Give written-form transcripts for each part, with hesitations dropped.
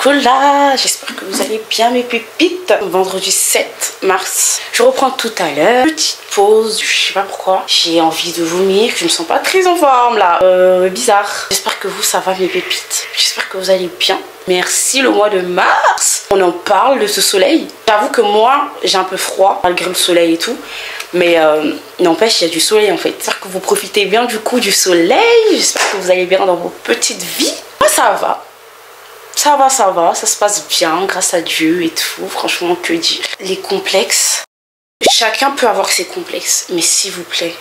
chocolat. J'espère que vous allez bien mes pépites. Vendredi 7 mars. Je reprends tout à l'heure. Petite pause. Je sais pas pourquoi. J'ai envie de vomir. Je me sens pas très en forme là. Bizarre. J'espère que vous ça va mes pépites. J'espère que vous allez bien. Merci le mois de mars. On en parle de ce soleil. J'avoue que moi j'ai un peu froid malgré le soleil et tout. Mais n'empêche, il y a du soleil en fait. J'espère que vous profitez bien du coup du soleil. J'espère que vous allez bien dans vos petites vies. Moi ça va. Ça va, ça se passe bien grâce à Dieu et tout. Franchement, que dire. Les complexes. Chacun peut avoir ses complexes. Mais s'il vous plaît,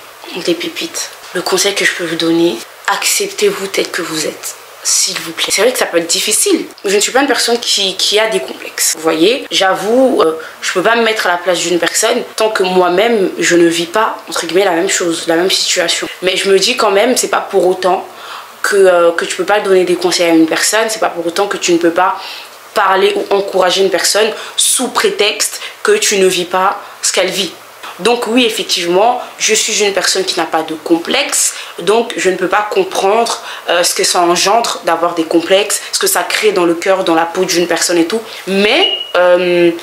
des pépites. Le conseil que je peux vous donner, acceptez-vous tel que vous êtes. S'il vous plaît. C'est vrai que ça peut être difficile. Je ne suis pas une personne qui a des complexes. Vous voyez, j'avoue, je peux pas me mettre à la place d'une personne tant que moi-même, je ne vis pas, entre guillemets, la même chose, la même situation. Mais je me dis quand même, c'est pas pour autant que tu peux pas donner des conseils à une personne. C'est pas pour autant que tu ne peux pas parler ou encourager une personne sous prétexte que tu ne vis pas ce qu'elle vit. Donc oui, effectivement, je suis une personne qui n'a pas de complexe, donc je ne peux pas comprendre ce que ça engendre d'avoir des complexes, ce que ça crée dans le cœur, dans la peau d'une personne et tout. Mais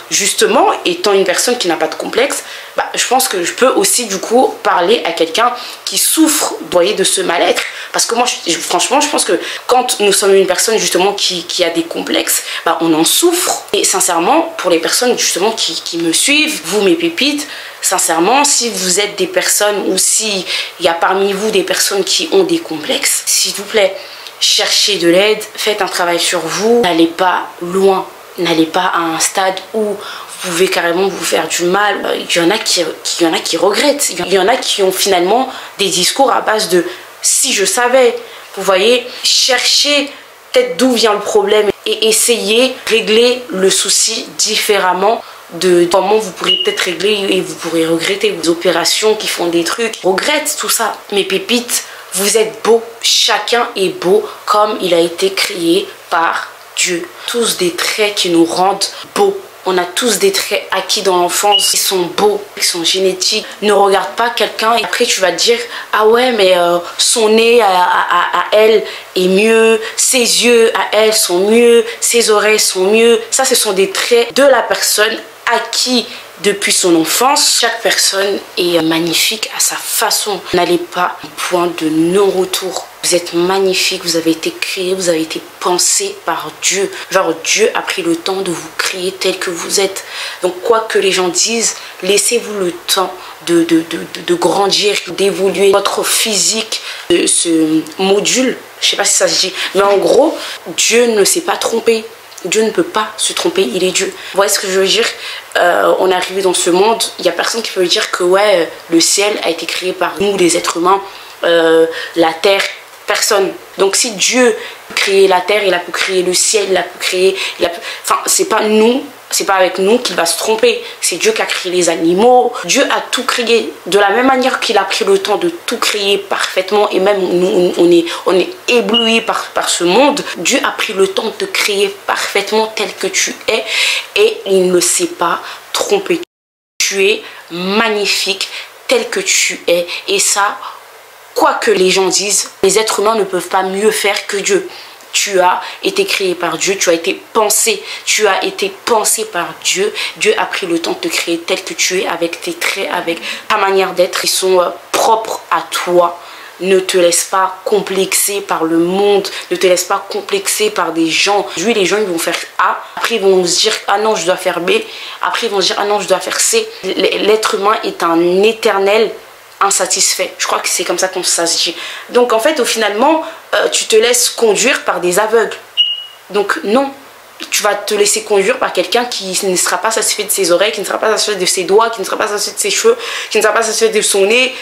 justement, étant une personne qui n'a pas de complexe, bah, je pense que je peux aussi du coup parler à quelqu'un qui souffre, vous voyez, de ce mal-être. Parce que moi, franchement, je pense que quand nous sommes une personne justement qui a des complexes, bah, on en souffre. Et sincèrement, pour les personnes justement qui me suivent, vous mes pépites, sincèrement, si vous êtes des personnes ou si il y a parmi vous des personnes qui ont des complexes, s'il vous plaît, cherchez de l'aide, faites un travail sur vous, n'allez pas loin, n'allez pas à un stade où vous pouvez carrément vous faire du mal. Il y en a qui regrettent, il y en a qui ont finalement des discours à base de « si je savais ». Vous voyez, cherchez peut-être d'où vient le problème et essayez de régler le souci différemment de comment vous pourrez peut-être régler et vous pourrez regretter vos opérations qui font des trucs. Regrette tout ça. Mes pépites, vous êtes beaux. Chacun est beau comme il a été créé par Dieu. Tous des traits qui nous rendent beaux. On a tous des traits acquis dans l'enfance. Ils sont beaux, ils sont génétiques. Ne regarde pas quelqu'un et après tu vas te dire « Ah ouais, mais son nez à elle est mieux, ses yeux à elle sont mieux, ses oreilles sont mieux. » Ça, ce sont des traits de la personne acquis depuis son enfance. Chaque personne est magnifique à sa façon. N'allez pas au point de non-retour. Vous êtes magnifique, vous avez été créé, vous avez été pensé par Dieu. Genre Dieu a pris le temps de vous créer tel que vous êtes. Donc quoi que les gens disent, laissez-vous le temps de grandir, d'évoluer. Votre physique ce module, je sais pas si ça se dit, mais en gros, Dieu ne s'est pas trompé. Dieu ne peut pas se tromper, il est Dieu. Vous voyez ce que je veux dire? On est arrivé dans ce monde, il n'y a personne qui peut dire que ouais, le ciel a été créé par nous, les êtres humains, la terre, personne. Donc si Dieu a créé la terre, il a pu créer le ciel, il a pu créer... Enfin, c'est pas nous, c'est pas avec nous qu'il va se tromper. C'est Dieu qui a créé les animaux. Dieu a tout créé de la même manière qu'il a pris le temps de tout créer parfaitement. Et même nous, on est éblouis par ce monde. Dieu a pris le temps de créer parfaitement tel que tu es. Et il ne s'est pas trompé. Tu es magnifique tel que tu es. Et ça, quoi que les gens disent, les êtres humains ne peuvent pas mieux faire que Dieu. Tu as été créé par Dieu, tu as été pensé par Dieu. Dieu a pris le temps de te créer tel que tu es, avec tes traits, avec ta manière d'être. Ils sont propres à toi. Ne te laisse pas complexer par le monde, ne te laisse pas complexer par des gens. Aujourd'hui, les gens ils vont faire A, après ils vont se dire ah non je dois faire B, après ils vont se dire ah non je dois faire C. L'être humain est un éternel insatisfait. Je crois que c'est comme ça qu'on ça se dit. Donc en fait, finalement, tu te laisses conduire par des aveugles. Donc non, tu vas te laisser conduire par quelqu'un qui ne sera pas satisfait de ses oreilles, qui ne sera pas satisfait de ses doigts, qui ne sera pas satisfait de ses cheveux, qui ne sera pas satisfait de son nez.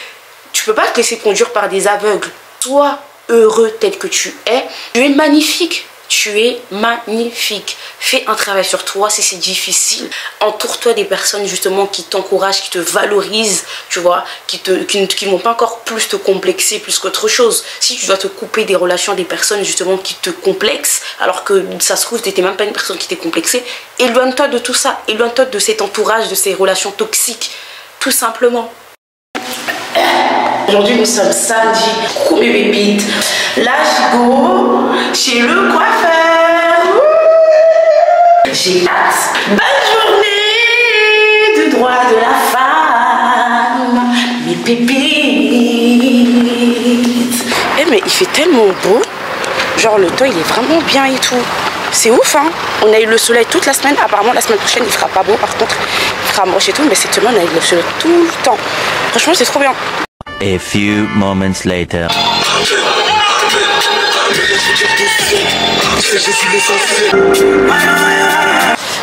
Tu peux pas te laisser conduire par des aveugles. Sois heureux tel que tu es. Tu es magnifique. Tu es magnifique. Fais un travail sur toi si c'est difficile. Entoure-toi des personnes justement qui t'encouragent, qui te valorisent, tu vois, qui ne vont pas encore plus te complexer plus qu'autre chose. Si tu dois te couper des relations des personnes justement qui te complexent, alors que ça se trouve, tu n'étais même pas une personne qui t'est complexée, éloigne-toi de tout ça. Éloigne-toi de cet entourage, de ces relations toxiques. Tout simplement. Aujourd'hui nous sommes samedi, coucou mes pépites. Là je go chez le coiffeur. J'ai hâte. Bonne journée de droit de la femme, mes pépites. Eh mais il fait tellement beau. Genre le temps il est vraiment bien et tout. C'est ouf hein. On a eu le soleil toute la semaine. Apparemment la semaine prochaine il fera pas beau. Par contre il fera moche et tout. Mais cette semaine on a eu le soleil tout le temps. Franchement c'est trop bien. A few moments later.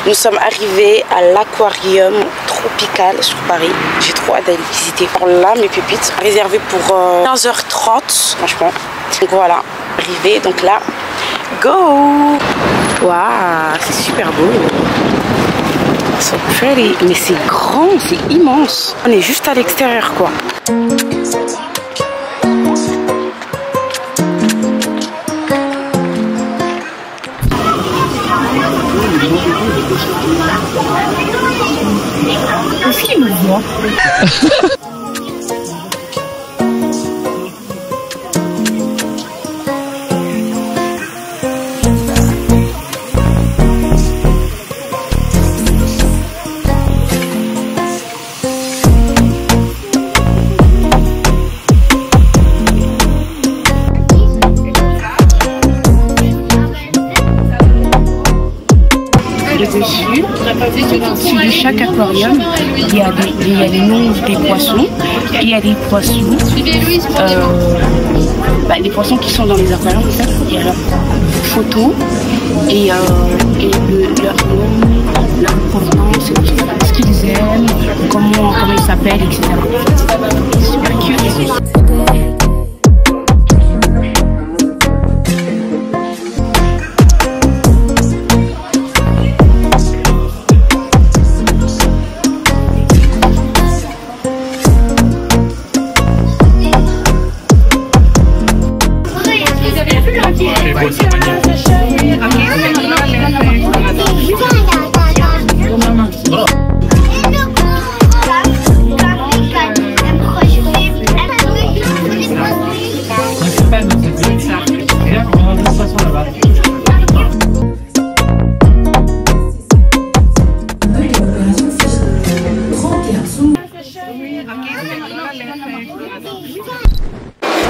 Nous sommes arrivés à l'aquarium tropical sur Paris. J'ai trop hâte d'aller visiter. Alors là, mes pépites, réservé pour 15h30, franchement. Donc voilà, arrivé. Donc là, go! Waouh, c'est super beau. So pretty. Mais c'est grand, c'est immense. On est juste à l'extérieur, quoi. Est-ce qu'il me voit? Dessus de chaque aquarium, il y a les noms des poissons et il y a des poissons, les poissons qui sont dans les aquariums en fait, il y a leurs photos et leur nom, leur provenance, ce qu'ils aiment, comment ils s'appellent, etc. C'est super cute.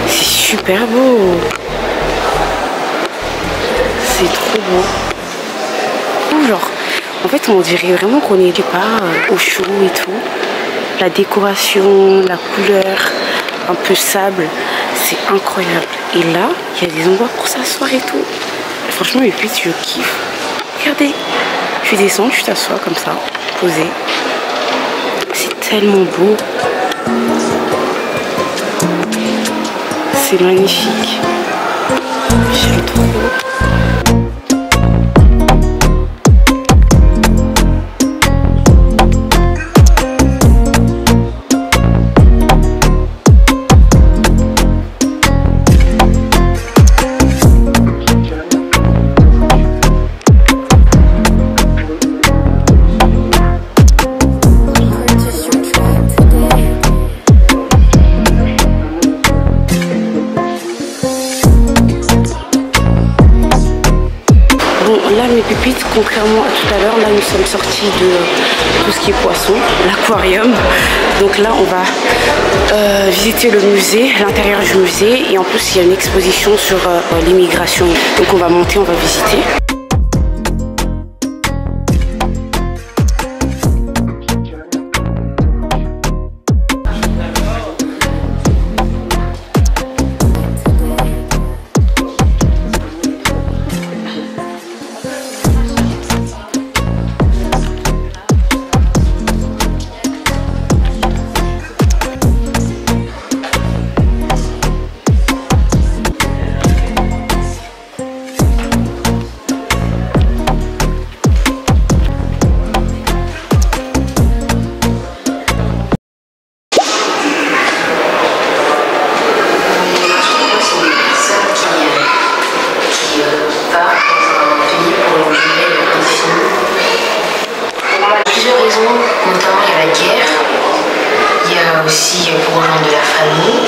Super beau, c'est trop beau. Genre, en fait, on dirait vraiment qu'on est au chaud et tout. La décoration, la couleur, un peu sable, c'est incroyable. Et là, il y a des endroits pour s'asseoir et tout. Et franchement, et puis je kiffe. Regardez, tu descends, tu t'assois comme ça, posé. C'est tellement beau. C'est magnifique. J'aime trop. Là mes pépites, contrairement à tout à l'heure, là nous sommes sortis de tout ce qui est poisson, l'aquarium. Donc là on va visiter le musée, l'intérieur du musée, et en plus il y a une exposition sur l'immigration. Donc on va monter, on va visiter. Notamment il y a la guerre, il y a aussi pour rejoindre de la famille,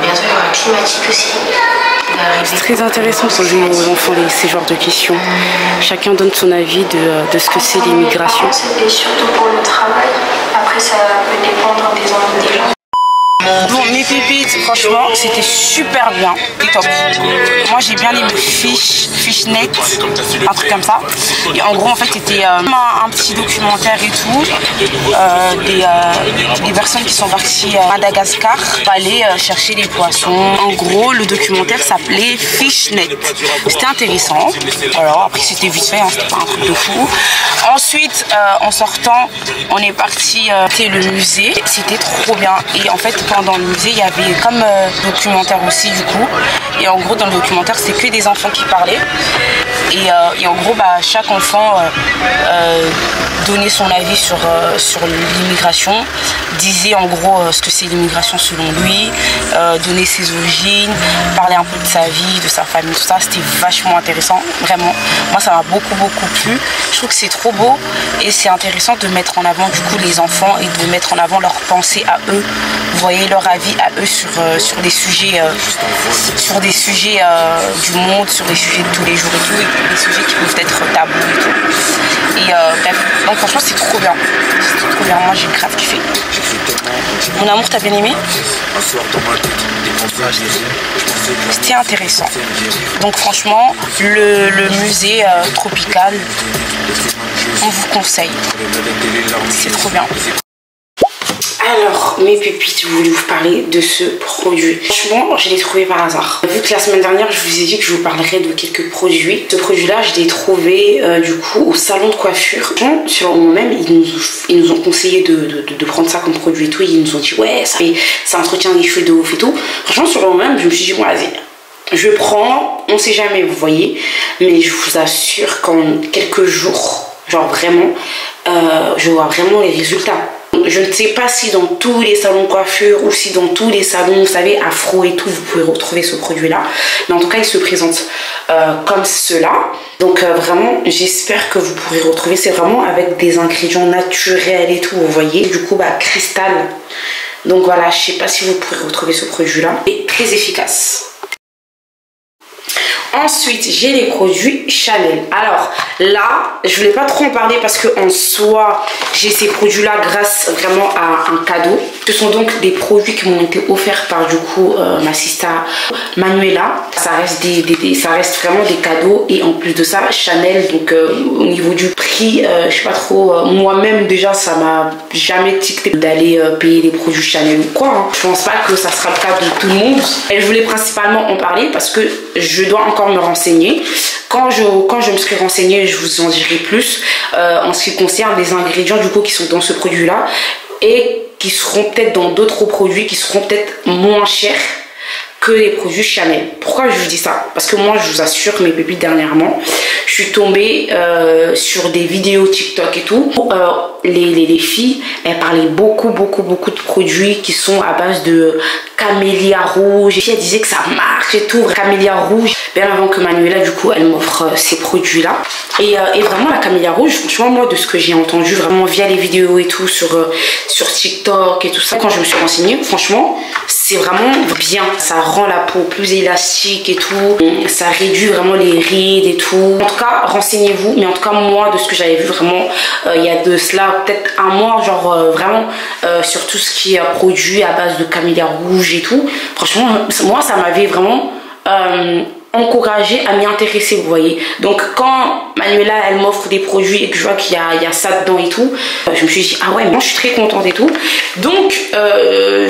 bientôt il y aura la climatique aussi, C'est très intéressant de poser aux enfants ces genres de questions. Chacun donne son avis de ce que c'est l'immigration. Et surtout pour le travail. Après, ça peut dépendre des envies des gens. Bon, mes pépites, franchement, c'était super bien. C'était top. Moi, j'ai bien aimé Fishnet, un truc comme ça. Et en gros, en fait, c'était un petit documentaire et tout. Des personnes qui sont parties à Madagascar pour aller chercher des poissons. En gros, le documentaire s'appelait Fishnet. C'était intéressant. Alors, après, c'était vite fait, hein, c'était pas un truc de fou. Ensuite, en sortant, on est parti le musée. C'était trop bien. Et en fait, dans le musée, il y avait comme documentaire aussi du coup. Et en gros, dans le documentaire, c'est que des enfants qui parlaient. Et en gros, chaque enfant donnait son avis sur l'immigration, disait en gros ce que c'est l'immigration selon lui, donnait ses origines, parlait un peu de sa vie, de sa famille, tout ça. C'était vachement intéressant, vraiment. Moi, ça m'a beaucoup plu. Je trouve que c'est trop beau et c'est intéressant de mettre en avant du coup les enfants et de mettre en avant leurs pensées à eux. Vous voyez, leur avis à eux sur des sujets du monde, sur des sujets de tous les jours et tout, et des sujets qui peuvent être tabous et tout. Et bref, donc franchement c'est trop bien. C'est trop bien, moi j'ai grave kiffé. Mon amour, t'as bien aimé? C'était intéressant. Donc franchement, le musée tropical, on vous conseille. C'est trop bien. Alors, mes pépites, je voulais vous parler de ce produit. Franchement, je l'ai trouvé par hasard. Vu que la semaine dernière, je vous ai dit que je vous parlerais de quelques produits. Ce produit-là, je l'ai trouvé du coup au salon de coiffure. Sur le moment même, ils nous ont conseillé de prendre ça comme produit et tout. Ils nous ont dit, ouais, ça entretient les cheveux de ouf et tout. Franchement, sur le moment même, je me suis dit, bon, vas-y. Je prends, on sait jamais, vous voyez. Mais je vous assure qu'en quelques jours, genre vraiment, je vois vraiment les résultats. Je ne sais pas si dans tous les salons de coiffure ou si dans tous les salons, vous savez, afro et tout, vous pouvez retrouver ce produit-là. Mais en tout cas, il se présente comme cela. Donc vraiment, j'espère que vous pourrez retrouver. C'est vraiment avec des ingrédients naturels et tout, vous voyez. Du coup, cristal. Donc voilà, je ne sais pas si vous pourrez retrouver ce produit-là. Et très efficace. Ensuite, j'ai les produits Chanel. Alors là, je voulais pas trop en parler parce que en soi, j'ai ces produits-là grâce vraiment à un cadeau. Ce sont donc des produits qui m'ont été offerts par du coup ma sista Manuela. Ça reste vraiment des cadeaux et en plus de ça, Chanel. Donc au niveau du prix, je sais pas trop. Moi-même déjà, ça m'a jamais tiqué d'aller payer des produits Chanel ou quoi. Hein. Je pense pas que ça sera le cas de tout le monde. Et je voulais principalement en parler parce que je dois encore me renseigner. Quand je me serai renseignée, je vous en dirai plus en ce qui concerne les ingrédients du coup qui sont dans ce produit là et qui seront peut-être dans d'autres produits qui seront peut-être moins chers que les produits Chanel. Pourquoi je vous dis ça? Parce que moi, je vous assure, mes pépites, dernièrement, je suis tombée sur des vidéos TikTok et tout. Les filles, elles parlaient beaucoup de produits qui sont à base de camélia rouge. Les filles, elles disaient que ça marche et tout. Camélia rouge, bien avant que Manuela, du coup, elle m'offre ces produits-là. Et vraiment, la camélia rouge, franchement, moi, de ce que j'ai entendu, vraiment via les vidéos et tout, sur TikTok et tout ça, quand je me suis renseignée, franchement, c'est vraiment bien. Ça rend la peau plus élastique et tout. Ça réduit vraiment les rides et tout. En tout cas, renseignez-vous. Mais en tout cas, moi, de ce que j'avais vu vraiment, il y a de cela peut-être un mois, genre vraiment sur tout ce qui est produit à base de camélia rouge et tout. Franchement, moi, ça m'avait vraiment encouragée à m'y intéresser, vous voyez. Donc quand Manuela elle m'offre des produits et que je vois qu'il y a ça dedans et tout, je me suis dit ah ouais, moi je suis très contente et tout. Donc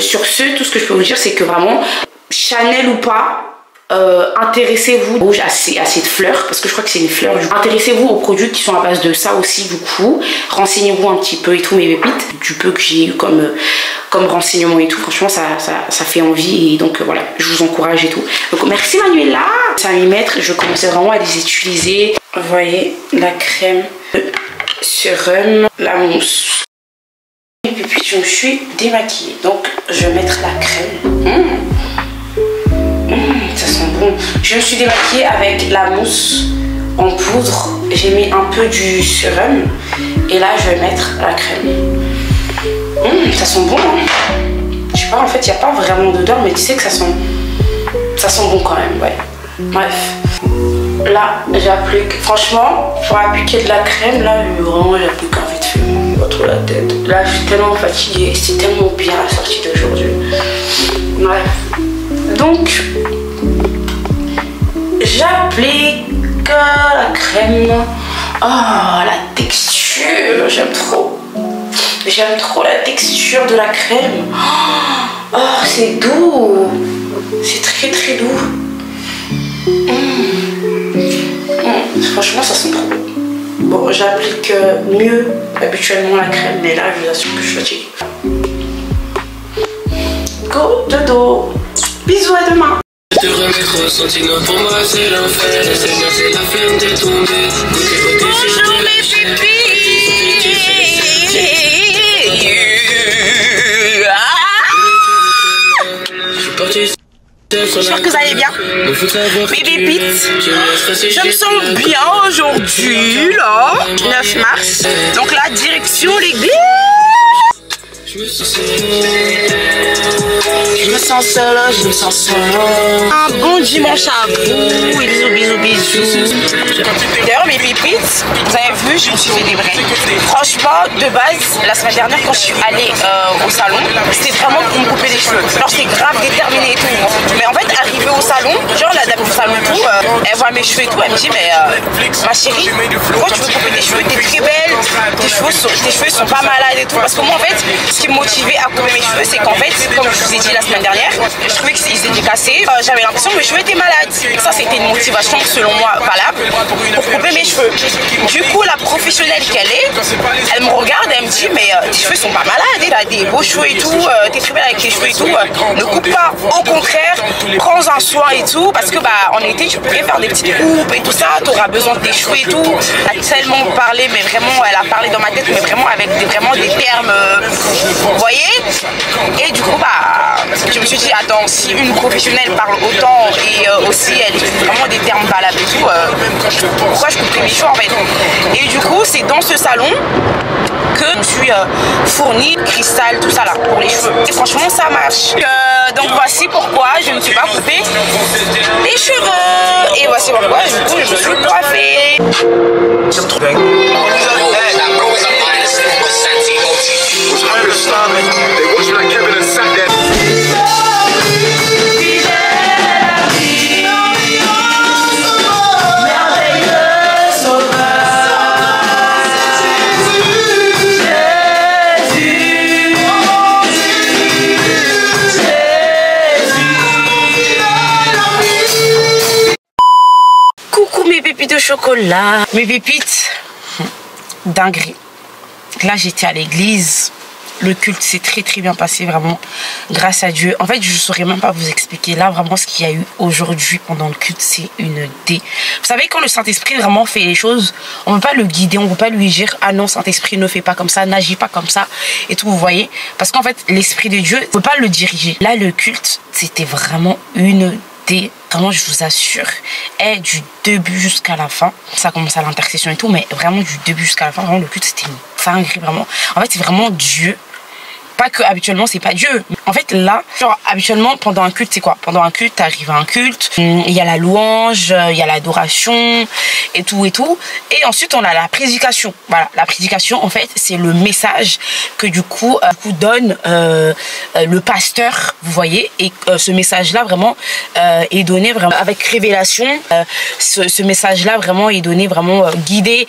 sur ce, tout ce que je peux vous dire, c'est que vraiment Chanel ou pas, intéressez-vous rouge à cette fleur, parce que je crois que c'est une fleur. Intéressez-vous aux produits qui sont à base de ça aussi, du coup renseignez-vous un petit peu et tout, mes pépites, du peu que j'ai eu comme renseignement et tout. Franchement ça fait envie et donc voilà, je vous encourage et tout. Donc merci Manuela. Ça va m'y mettre, je commençais vraiment à les utiliser. Vous voyez la crème, le sérum, la mousse. Et puis je me suis démaquillée, donc je vais mettre la crème. Ça sent bon. Je me suis démaquillée avec la mousse en poudre. J'ai mis un peu du sérum et là je vais mettre la crème. Ça sent bon, hein. Je sais pas, en fait il n'y a pas vraiment d'odeur, mais tu sais que ça sent bon quand même, ouais. Bref. Là, j'applique. Franchement, pour appliquer de la crème, là, vraiment, j'applique en vite fait. Pas trop la tête. Là, je suis tellement fatiguée. C'est tellement bien la sortie d'aujourd'hui. Bref. Donc, j'applique la crème. Oh, la texture, j'aime trop. J'aime trop la texture de la crème. Oh, c'est doux. C'est très très doux. Franchement, ça sent trop bon. Bon, j'applique mieux habituellement la crème, mais là, je vous assure que je suis fatiguée. Go, dodo. Bisous, à demain. Te remettre au sentiment pour moi c'est l'enfer. C'est la flemme de tomber. Bonjour mes pépis. J'espère que vous allez bien. Mes pépites, je me sens bien aujourd'hui, là, 9 mars. Donc la direction l'église. Je me sens seule, je me sens seule. Un bon dimanche à vous. Bisous, bisous, bisous. D'ailleurs, mes pépites, vous avez vu, je me suis fait des vrais. Franchement, de base, la semaine dernière, quand je suis allée au salon, c'était vraiment pour me couper les cheveux. Genre, c'est grave déterminé et tout. Mais en fait, arrivé au salon, genre, la dame du salon et tout, elle voit mes cheveux et tout, elle me dit, mais ma chérie, pourquoi tu veux couper tes cheveux? T'es très belle, tes cheveux sont pas malades et tout. Parce que moi, en fait, ce qui me motivait à couper mes cheveux, c'est qu'en fait, comme je vous ai dit la semaine dernière, je trouvais qu'ils étaient cassés. J'avais l'impression que mes cheveux étaient malades. Ça, c'était une motivation, selon moi, valable pour couper mes cheveux. Du coup, la professionnelle qu'elle est, elle me regarde et elle me dit, mais tes cheveux sont pas malades, t'as des beaux cheveux et tout, t'es très belle avec les cheveux et tout. Ne coupe pas. Au contraire, prends-en soin et tout, parce que en été, tu pourrais faire des petites coupes et tout ça. T'auras besoin de tes cheveux et tout. Elle a tellement parlé, mais vraiment, elle a parlé dans ma tête, mais vraiment avec des termes, vous voyez. Et du coup, je me suis dit, attends, si une professionnelle parle autant et aussi elle utilise vraiment des termes valables et tout, pourquoi je couperais mes cheveux en fait? Et du coup, c'est dans ce salon que je suis fournie cristal, tout ça là, pour les cheveux. Et franchement, ça marche. Donc voici pourquoi je ne suis pas coupée les cheveux. Et voici pourquoi, du coup, je me suis coiffée. Coucou mes pépites de chocolat. Mes pépites, dinguerie. Là j'étais à l'église. Le culte s'est très très bien passé, vraiment, grâce à Dieu. En fait, je ne saurais même pas vous expliquer. Là, vraiment, ce qu'il y a eu aujourd'hui pendant le culte, c'est une dé. Vous savez, quand le Saint-Esprit vraiment fait les choses, on ne peut pas le guider, on ne peut pas lui dire « Ah non, Saint-Esprit, ne fais pas comme ça, n'agis pas comme ça. » Et tout, vous voyez. Parce qu'en fait, l'Esprit de Dieu ne peut pas le diriger. Là, le culte, c'était vraiment une dé. Vraiment, je vous assure, et du début jusqu'à la fin. Ça commence à l'intercession et tout, mais vraiment du début jusqu'à la fin, vraiment, le culte, c'était une dinguerie, vraiment. En fait, c'est vraiment Dieu. Pas que habituellement c'est pas Dieu. En fait là, genre habituellement pendant un culte c'est quoi? Pendant un culte, t'arrives à un culte, il y a la louange, il y a l'adoration et tout et tout. Et ensuite on a la prédication. Voilà, la prédication en fait c'est le message que du coup donne le pasteur, vous voyez. Et ce message là vraiment est donné vraiment avec révélation. Ce message là vraiment est donné vraiment guidé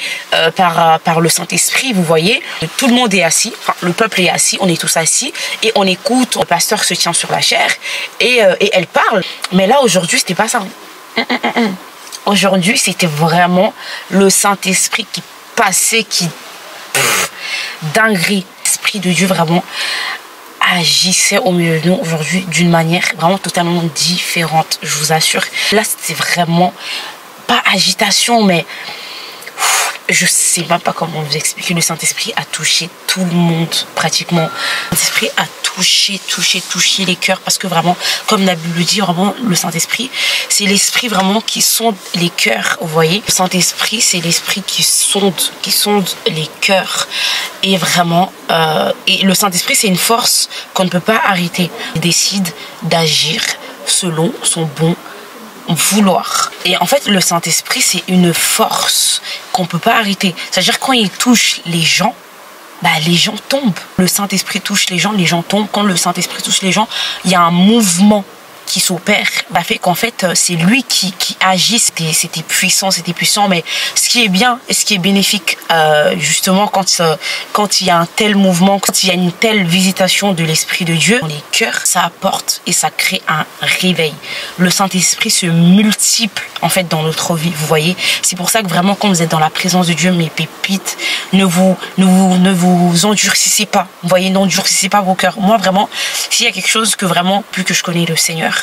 par le Saint-Esprit, vous voyez. Tout le monde est assis, enfin le peuple est assis, on est tous assis et on écoute, le pasteur se tient sur la chaire et elle parle. Mais là aujourd'hui c'était pas ça. Aujourd'hui c'était vraiment le Saint-Esprit qui passait, dinguerie. L'Esprit de Dieu vraiment agissait au milieu de nous aujourd'hui d'une manière vraiment totalement différente, je vous assure. Là c'était vraiment pas agitation, mais je sais même pas comment vous expliquer. Le Saint-Esprit a touché tout le monde pratiquement. Le Saint-Esprit a touché les cœurs, parce que vraiment, comme la Bible le dit, vraiment le Saint-Esprit, c'est l'esprit vraiment qui sonde les cœurs, vous voyez. Le Saint-Esprit, c'est l'esprit qui sonde les cœurs. Et vraiment, et le Saint-Esprit, c'est une force qu'on ne peut pas arrêter. Il décide d'agir selon son bon vouloir. Et en fait, le Saint-Esprit, c'est une force qu'on peut pas arrêter. C'est-à-dire quand il touche les gens tombent. Le Saint-Esprit touche les gens tombent. Quand le Saint-Esprit touche les gens, il y a un mouvement qui s'opère, fait qu'en fait c'est lui qui agit. C'était puissant, mais ce qui est bien et ce qui est bénéfique justement quand il y a un tel mouvement, quand il y a une telle visitation de l'Esprit de Dieu dans les cœurs, ça apporte et ça crée un réveil. Le Saint-Esprit se multiplie en fait dans notre vie, vous voyez. C'est pour ça que vraiment quand vous êtes dans la présence de Dieu, mes pépites, ne vous endurcissez pas, vous voyez, n'endurcissez pas vos cœurs. Moi vraiment, s'il y a quelque chose que vraiment, plus que je connais le Seigneur,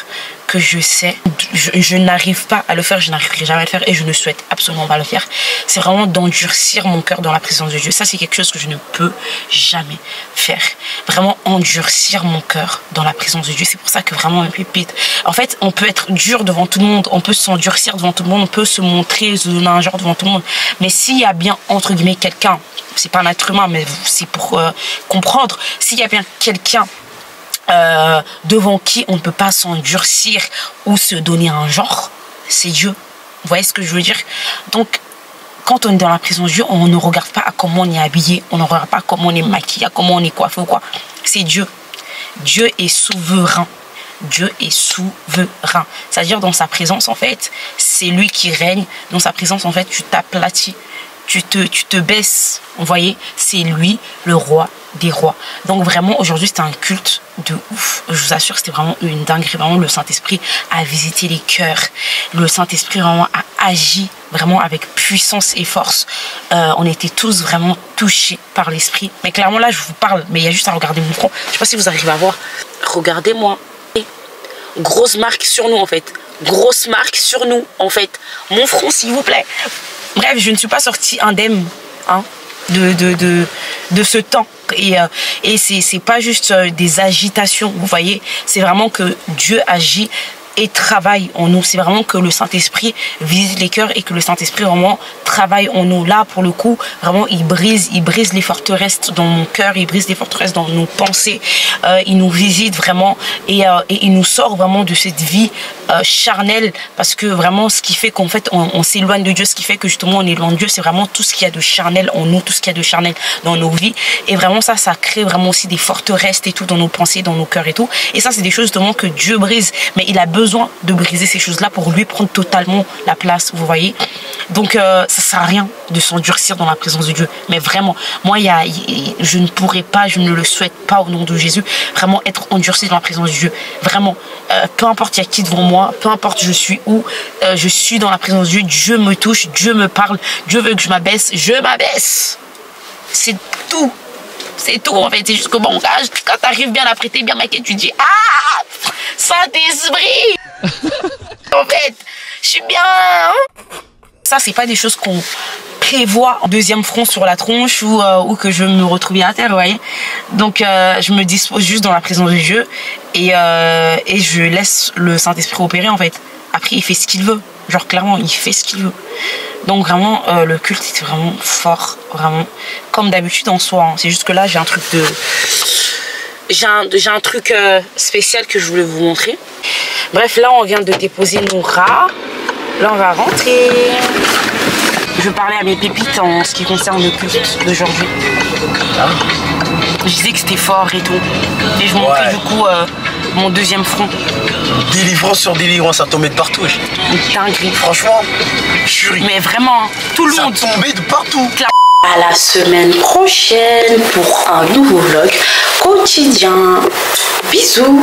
que je sais, je n'arrive pas à le faire, je n'arriverai jamais à le faire et je ne souhaite absolument pas le faire, c'est vraiment d'endurcir mon cœur dans la présence de Dieu. Ça, c'est quelque chose que je ne peux jamais faire. Vraiment endurcir mon cœur dans la présence de Dieu. C'est pour ça que vraiment, mes pépites, en fait, on peut être dur devant tout le monde, on peut s'endurcir devant tout le monde, on peut se montrer, se donner un genre devant tout le monde. Mais s'il y a bien, entre guillemets, quelqu'un, c'est pas un être humain, mais c'est pour comprendre, s'il y a bien quelqu'un devant qui on ne peut pas s'endurcir ou se donner un genre, c'est Dieu. Vous voyez ce que je veux dire? Donc, quand on est dans la présence de Dieu, on ne regarde pas à comment on est habillé, on ne regarde pas à comment on est maquillé, à comment on est coiffé ou quoi. C'est Dieu. Dieu est souverain. Dieu est souverain. C'est-à-dire, dans sa présence, en fait, c'est lui qui règne. Dans sa présence, en fait, tu t'aplatis. Tu te baisses, vous voyez, c'est lui le roi des rois. Donc vraiment aujourd'hui c'était un culte de ouf, je vous assure, c'était vraiment une dinguerie. Vraiment le Saint-Esprit a visité les cœurs, le Saint-Esprit vraiment a agi vraiment avec puissance et force. On était tous vraiment touchés par l'Esprit, mais clairement là je vous parle, mais il y a juste à regarder mon front. Je sais pas si vous arrivez à voir, regardez-moi, grosse marque sur nous en fait, grosse marque sur nous en fait, mon front s'il vous plaît. Bref, je ne suis pas sortie indemne de ce temps. Et c'est pas juste des agitations, vous voyez. C'est vraiment que Dieu agit et travaille en nous. C'est vraiment que le Saint-Esprit visite les cœurs et que le Saint-Esprit vraiment travaille en nous. Là, pour le coup, vraiment, il brise les forteresses dans mon cœur, il brise les forteresses dans nos pensées. Il nous visite vraiment et il nous sort vraiment de cette vie charnelle, parce que vraiment, ce qui fait qu'en fait, on s'éloigne de Dieu, ce qui fait que justement, on est loin de Dieu, c'est vraiment tout ce qu'il y a de charnel en nous, tout ce qu'il y a de charnel dans nos vies. Et vraiment, ça crée vraiment aussi des forteresses et tout dans nos pensées, dans nos cœurs et tout. Et ça, c'est des choses justement que Dieu brise, mais il a besoin de briser ces choses-là pour lui prendre totalement la place, vous voyez. Donc ça sert à rien de s'endurcir dans la présence de Dieu, mais vraiment moi je ne pourrais pas, je ne le souhaite pas au nom de Jésus, vraiment être endurci dans la présence de Dieu, vraiment peu importe il y a qui devant moi, peu importe je suis où, je suis dans la présence de Dieu, Dieu me touche, Dieu me parle, Dieu veut que je m'abaisse, c'est tout. C'est tout en fait, c'est juste que bon, quand t'arrives bien apprêté, bien maquillé, tu dis ah, Saint-Esprit. En fait, je suis bien. Ça, c'est pas des choses qu'on prévoit en deuxième front sur la tronche ou que je me retrouve bien à terre, vous voyez. Donc, je me dispose juste dans la présence de Dieu et je laisse le Saint-Esprit opérer en fait. Après, il fait ce qu'il veut. Genre, clairement, il fait ce qu'il veut. Donc, vraiment, le culte était vraiment fort. Vraiment, comme d'habitude en soi. Hein. C'est juste que là, j'ai un truc j'ai un truc spécial que je voulais vous montrer. Bref, là, on vient de déposer nos rats. Là, on va rentrer. Je parlais à mes pépites en ce qui concerne le culte d'aujourd'hui. Je disais que c'était fort et tout. Et je montrais du coup mon deuxième front. Délivrance sur délivrance, ça tombait de partout. Une dinguerie. Franchement, chérie. Mais vraiment, tout le monde. Ça tombait de partout. À la semaine prochaine pour un nouveau vlog quotidien. Bisous.